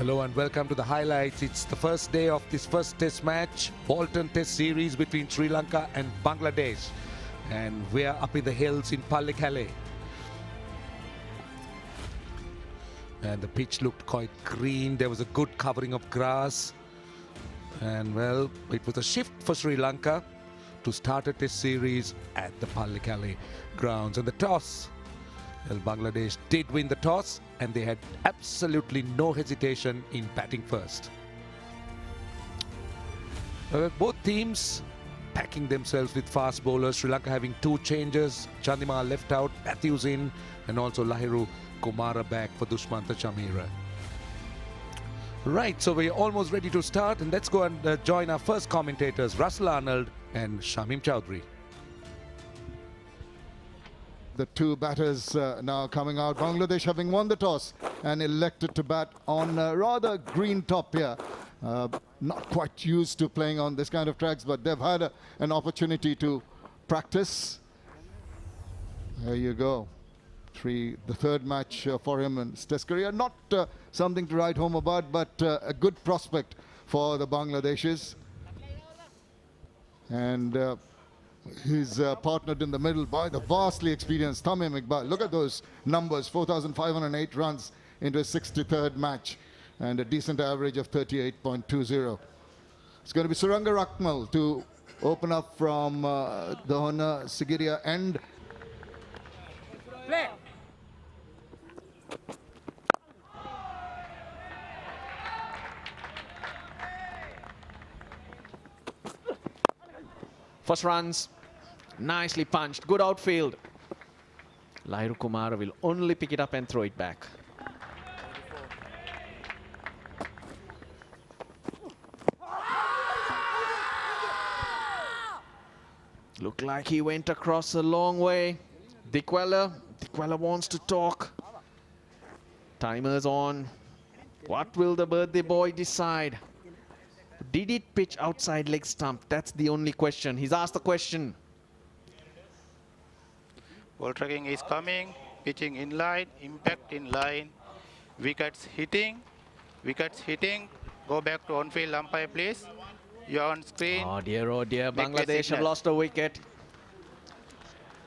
Hello and welcome to the highlights. It's the first day of this first test match, Bolton Test Series between Sri Lanka and Bangladesh. And we're up in the hills in Pallekele. And the pitch looked quite green. There was a good covering of grass. And well, it was a shift for Sri Lanka to start a test series at the Pallekele grounds. And the toss, well, Bangladesh did win the toss and they had absolutely no hesitation in batting first. Both teams packing themselves with fast bowlers. Sri Lanka having two changes, Chandimal left out, Matthews in, and also Lahiru Kumara back for Dushmantha Chameera. Right, so we're almost ready to start, and let's go and join our first commentators, Russell Arnold and Shamim Chowdhury. The two batters now coming out. Bangladesh having won the toss and elected to bat on a rather green top here. Not quite used to playing on this kind of tracks, but they've had an opportunity to practice. There you go. The third match for him in his test career. Not something to write home about, but a good prospect for the Bangladeshis. And he's partnered in the middle by the vastly experienced Tamim Iqbal. Look at those numbers, 4,508 runs into his 63rd match and a decent average of 38.20. It's going to be Suranga Rakmal to open up from the Hona Sigiria end. Play. First runs, nicely punched, good outfield. Lahiru Kumara will only pick it up and throw it back. Looked like he went across a long way. Dikwella wants to talk. Timer's on. What will the birthday boy decide? Did it pitch outside leg stump? That's the only question. He's asked the question. Ball tracking is coming, pitching in line, impact in line, wickets hitting, go back to on-field umpire please. You're on screen. Oh dear, Big Bangladesh have signal. lost a wicket.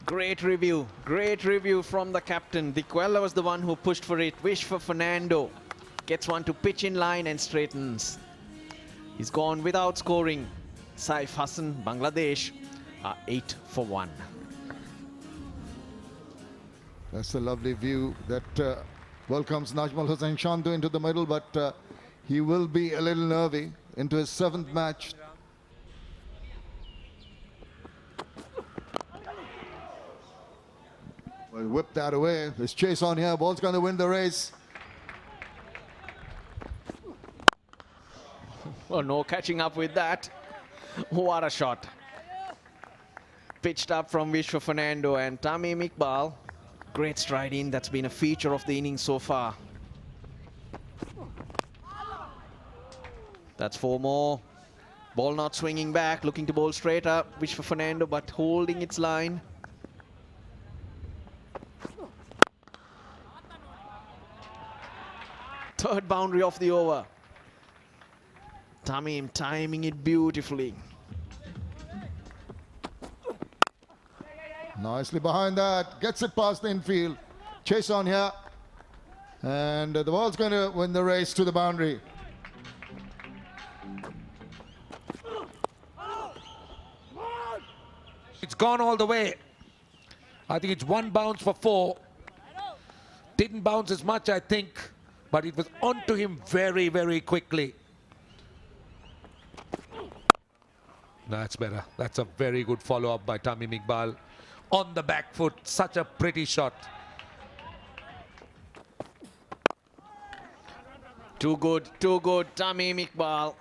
Great review from the captain. Dikwella was the one who pushed for it. Wish for Fernando. Gets one to pitch in line and straightens. He's gone without scoring. Saif Hassan, Bangladesh are 8 for 1. That's a lovely view that welcomes Najmal Hussain Shantu into the middle, but he will be a little nervy into his 7th match. Well, whip that away. There's chase on here. Ball's going to win the race. Well, no catching up with that. What a shot. Pitched up from Vishwa Fernando and Tamim Iqbal. Great stride in. That's been a feature of the innings so far. That's 4 more. Ball not swinging back, looking to bowl straight up. Vishwa Fernando, but holding its line. Third boundary of the over. Tamim timing it beautifully. Nicely behind that. Gets it past the infield. Chase on here. And the ball's going to win the race to the boundary. It's gone all the way. I think it's 1 bounce for 4. Didn't bounce as much, I think, but it was onto him very, very quickly. That's better. That's a very good follow-up by Tamim Iqbal. On the back foot, such a pretty shot. Too good, Tamim Iqbal.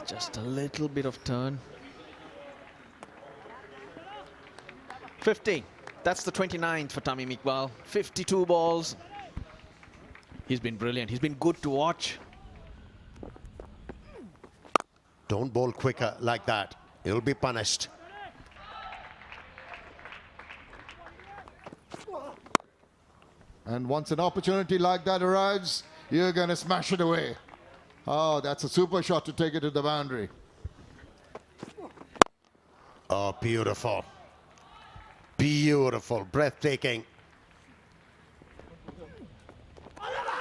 Just a little bit of turn. 50. That's the 29th for Tamim Iqbal. 52 balls. He's been brilliant. He's been good to watch. Don't bowl quicker like that. You'll be punished. And once an opportunity like that arrives, you're going to smash it away. Oh, that's a super shot to take it to the boundary. Oh, beautiful. Beautiful, breathtaking.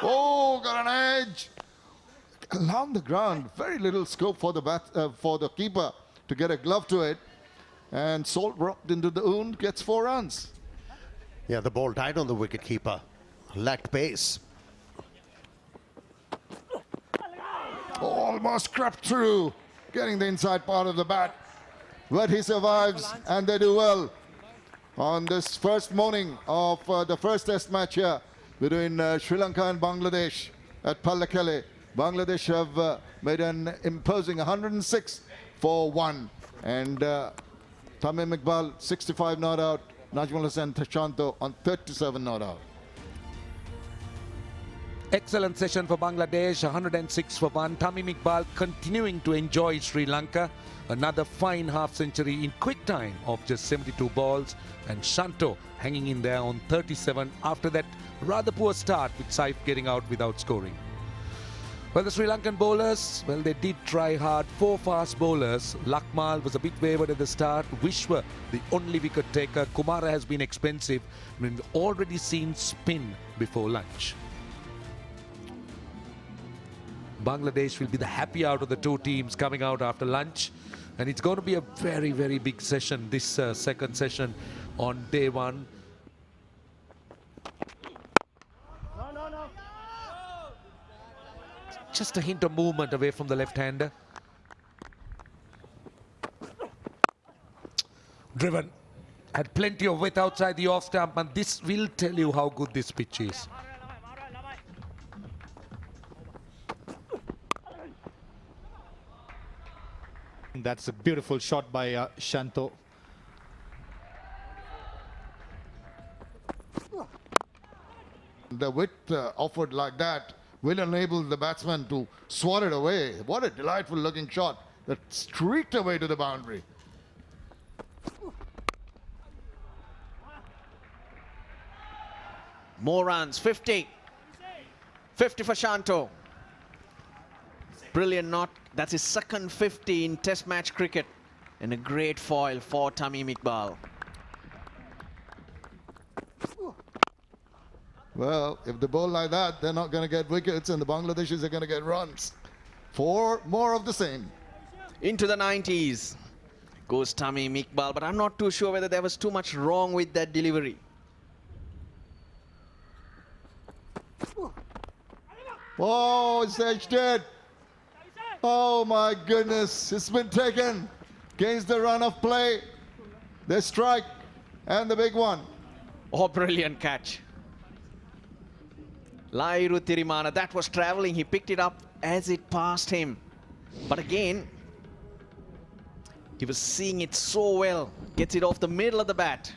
Oh, got an edge. Along the ground, very little scope for the keeper to get a glove to it. And Salt dropped into the wound, gets 4 runs. Yeah, the ball died on the wicketkeeper. Lacked pace. Almost crept through, getting the inside part of the bat. But he survives, and they do well on this first morning of the first test match here between Sri Lanka and Bangladesh at Pallekele. Bangladesh have made an imposing 106 for 1. And Tamim Iqbal, 65 not out. Najmul Hussain Tashanto on 37 not out. Excellent session for Bangladesh, 106 for 1. Tamim Iqbal continuing to enjoy Sri Lanka. Another fine half century in quick time of just 72 balls. And Shanto hanging in there on 37 after that rather poor start with Saif getting out without scoring. Well, the Sri Lankan bowlers, well, they did try hard. 4 fast bowlers. Lakmal was a bit wavered at the start. Vishwa, the only wicket taker. Kumara has been expensive. We've already seen spin before lunch. Bangladesh will be the happy out of the 2 teams coming out after lunch. And it's going to be a very, very big session, this second session on day 1. Just a hint of movement away from the left-hander. Driven. Had plenty of width outside the off stump, and this will tell you how good this pitch is. That's a beautiful shot by Shanto. The width offered like that will enable the batsman to swat it away. What a delightful looking shot that streaked away to the boundary. More runs, 50. 50 for Shanto. Brilliant knock. That's his second 50 in Test match cricket. And a great foil for Tamim Iqbal. Well, if they bowl like that, they're not going to get wickets, and the Bangladeshis are going to get runs. 4 more of the same. Into the 90s goes Tamim Iqbal, but I'm not too sure whether there was too much wrong with that delivery. Oh, it's edged it. Oh my goodness, it's been taken against the run of play. The strike and the big one. Oh, brilliant catch. Lairu Tirimana, that was traveling. He picked it up as it passed him. But again, he was seeing it so well. Gets it off the middle of the bat.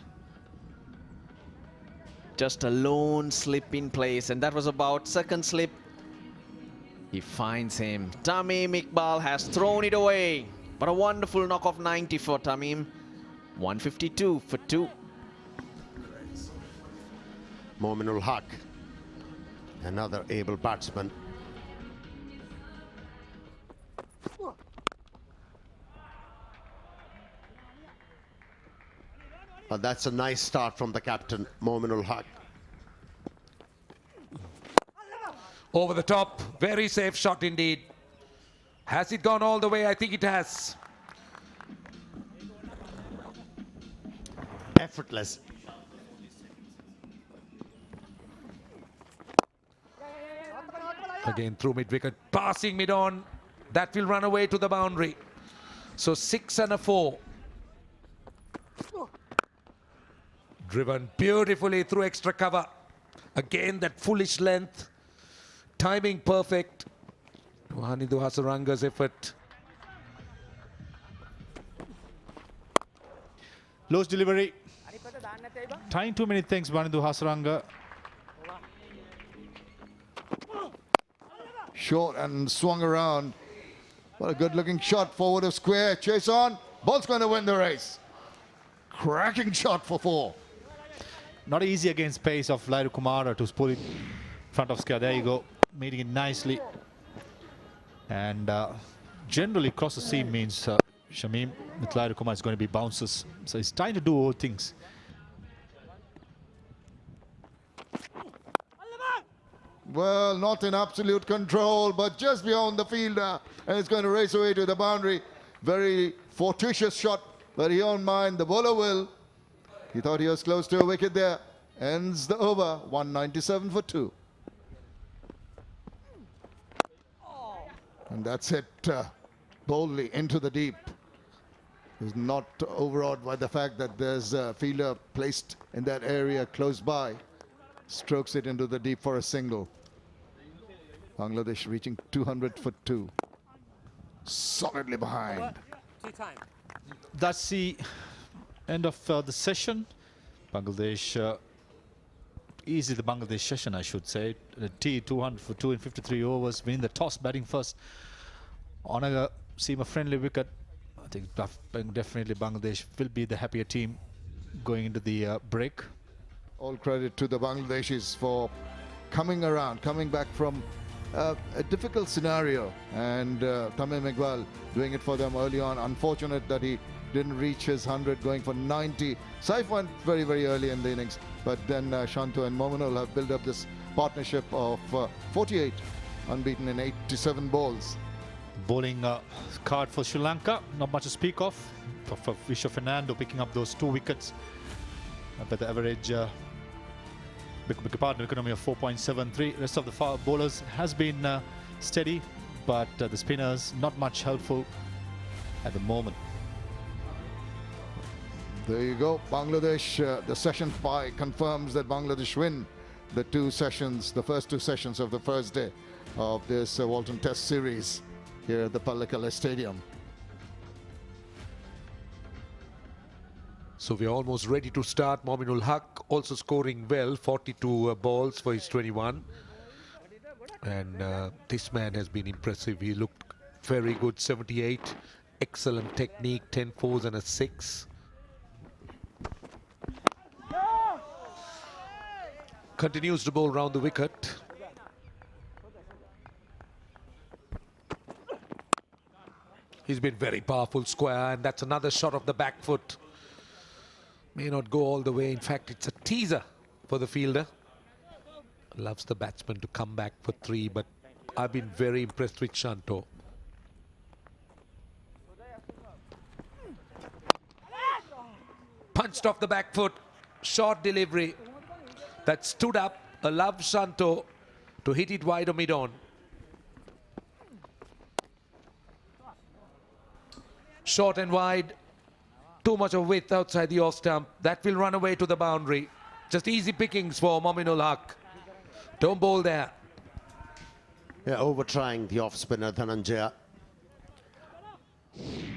Just a lone slip in place, and that was about second slip. He finds him. Tamim Iqbal has thrown it away. But a wonderful knock of 90 for Tamim. 152 for 2. Mominul Haq, another able batsman. But that's a nice start from the captain, Mominul Haq. Over the top, very safe shot indeed. Has it gone all the way? I think it has. Effortless. Again through mid-wicket, passing mid-on. That will run away to the boundary. So 6 and a 4. Driven beautifully through extra cover. Again, that foolish length. Timing perfect. Wahanidhu Hasaranga's effort. Loose delivery. Trying too many things, Wahanidhu Hasaranga. Short and swung around. What a good looking shot forward of square. Chase on. Ball's going to win the race. Cracking shot for 4. not easy against pace of Lairu Kumara to pull it in front of square. There you go, meeting it nicely. And generally cross the seam means Shamim with Lairu Kumara is going to be bounces. So he's trying to do all things. Well, not in absolute control, but just beyond the fielder. And it's going to race away to the boundary. Very fortuitous shot, but he won't mind. The bowler will. He thought he was close to a wicket there. Ends the over, 197 for 2. And that's it, boldly into the deep. He's not overawed by the fact that there's a fielder placed in that area close by. Strokes it into the deep for a single. Bangladesh reaching 200 for 2. Solidly behind. That's the end of the session. Bangladesh, easy the Bangladesh session, I should say. The T 200 for 2 in 53 overs, winning the toss, batting first on a seamer-friendly wicket. I think definitely Bangladesh will be the happier team going into the break. All credit to the Bangladeshis for coming around, coming back from a difficult scenario, and Tamim Iqbal doing it for them early on. Unfortunate that he didn't reach his 100, going for 90. Saif went very, very early in the innings, but then Shanto and Mominul have built up this partnership of 48 unbeaten in 87 balls. Bowling card for Sri Lanka, not much to speak of. For Viswa Fernando picking up those 2 wickets, but the average partner economy of 4.73. Rest of the bowlers has been steady, but the spinners not much helpful at the moment. There you go, Bangladesh. The session 5 confirms that Bangladesh win the 2 sessions, the first 2 sessions of the first day of this Walton Test Series here at the Pallekele Stadium. So we're almost ready to start. Mominul Haq also scoring well, 42 balls for his 21. And this man has been impressive. He looked very good, 78. Excellent technique, 10 fours and a 6. Continues to bowl round the wicket. He's been very powerful square, and that's another shot of the back foot. May not go all the way. In fact, it's a teaser for the fielder. Loves the batsman to come back for 3, but I've been very impressed with Shanto. Punched off the back foot. Short delivery. That stood up. Allowed Shanto to hit it wide or mid-on. Short and wide. Too much of width outside the off stump. That will run away to the boundary. Just easy pickings for Mominul Haq. Don't bowl there. Yeah, over-trying the off-spinner Dhananjaya.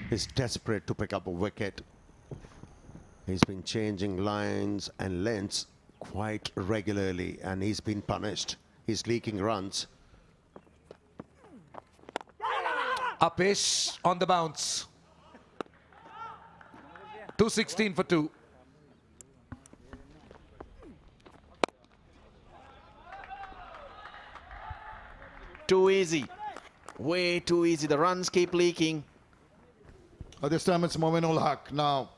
He's desperate to pick up a wicket. He's been changing lines and lengths quite regularly, and he's been punished. He's leaking runs. Upish on the bounce. 216 for 2. Too easy. Way too easy. The runs keep leaking. This time it's Mominul Haq. Now,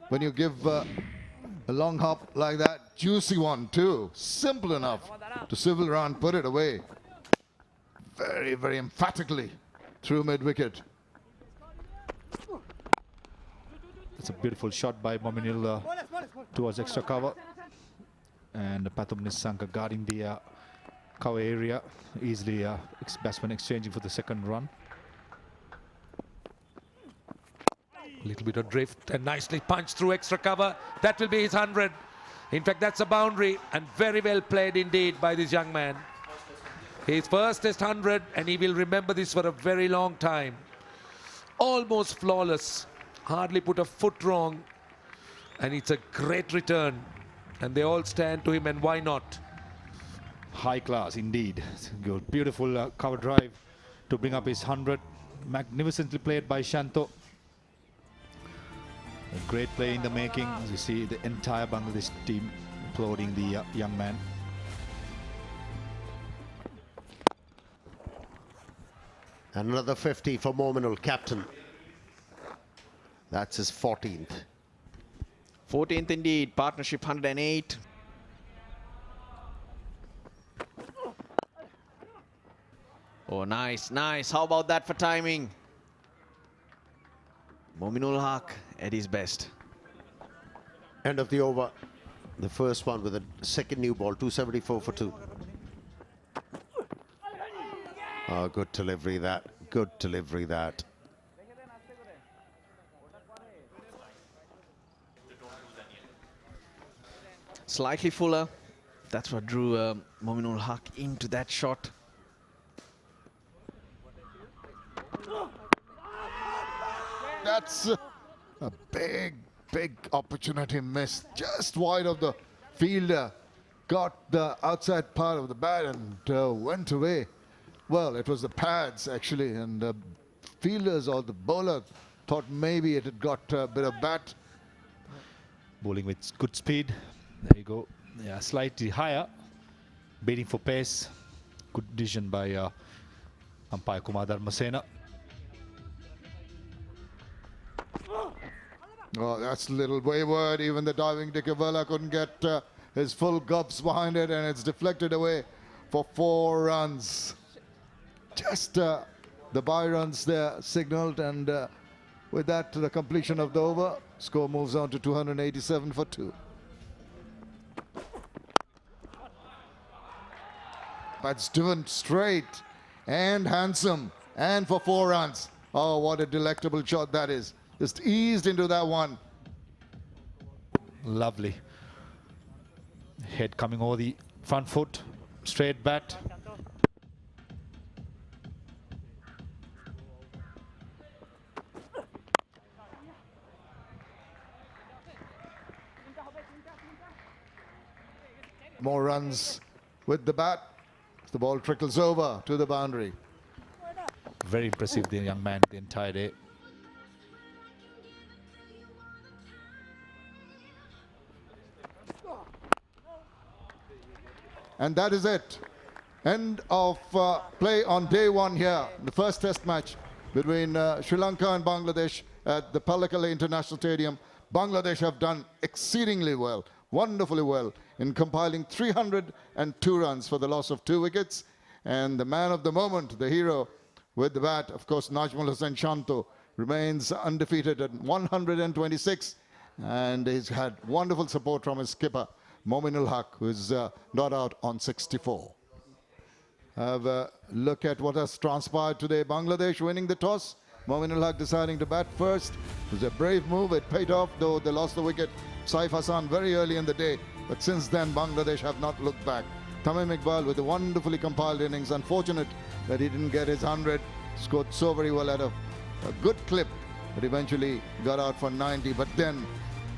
when you give a long hop like that, juicy one too, simple enough to swivel around, put it away. Very, very emphatically through mid-wicket. It's a beautiful shot by Mominul towards extra cover. And Pathum Nissanka guarding the cover area. Easily batsman exchanging for the second run. A little bit of drift and nicely punched through extra cover. That will be his 100. In fact, that's a boundary, and very well played indeed by this young man. His first Test 100, and he will remember this for a very long time. Almost flawless. Hardly put a foot wrong, and it's a great return, and they all stand to him, and why not? High class indeed. Good. Beautiful cover drive to bring up his 100. Magnificently played by Shanto. A great play in the making. As you see, the entire Bangladesh team applauding the young man. And another 50 for Mominul, captain. That's his 14th. 14th indeed, partnership 108. Oh, nice, nice. How about that for timing? Mominul Haq at his best. End of the over. The first one with a second new ball, 274 for 2. Oh, good delivery that. Good delivery that. Slightly fuller. That's what drew Mominul Haq into that shot. That's a big opportunity missed. Just wide of the fielder. Got the outside part of the bat and went away. Well, it was the pads actually, and the fielders or the bowler thought maybe it had got a bit of bat. Bowling with good speed. There you go. Yeah, slightly higher. Beating for pace. Good decision by umpire Kumar Dharmasena. Oh, that's a little wayward. Even the diving Dikavela couldn't get his full gobs behind it, and it's deflected away for 4 runs. Just the bye runs there signaled, and with that, the completion of the over. Score moves on to 287 for 2. That's driven straight and handsome, and for 4 runs. Oh, what a delectable shot that is. Just eased into that one. Lovely. Head coming over the front foot. Straight bat. More runs with the bat. The ball trickles over to the boundary. Very impressive, the young man, the entire day. And that is it. End of play on day 1 here. The first test match between Sri Lanka and Bangladesh at the Pallekele International Stadium. Bangladesh have done exceedingly well, wonderfully well, in compiling 302 runs for the loss of 2 wickets. And the man of the moment, the hero with the bat, of course, Najmul Hussain Shanto, remains undefeated at 126. And he's had wonderful support from his skipper, Mominul Haq, who's not out on 64. Have a look at what has transpired today. Bangladesh winning the toss. Mominul Haq deciding to bat first. It was a brave move. It paid off, though they lost the wicket. Saif Hassan very early in the day. But since then, Bangladesh have not looked back. Tamim Iqbal with a wonderfully compiled innings. Unfortunate that he didn't get his 100. Scored so very well at a good clip. But eventually got out for 90. But then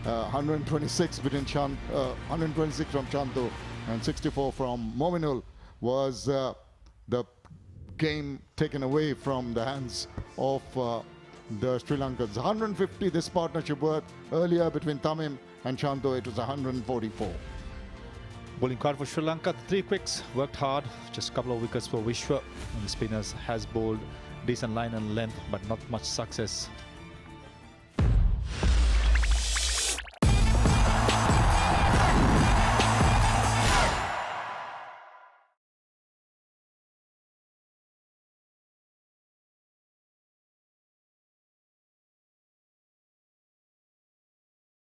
126 between 126 from Chanto and 64 from Mominul was the game taken away from the hands of the Sri Lankans. 150 this partnership worth. Earlier between Tamim and Chanto it was 144. Bowling card for Sri Lanka. 3 quicks, worked hard. Just a couple of wickets for Vishwa. And the spinners has bowled decent line and length, but not much success.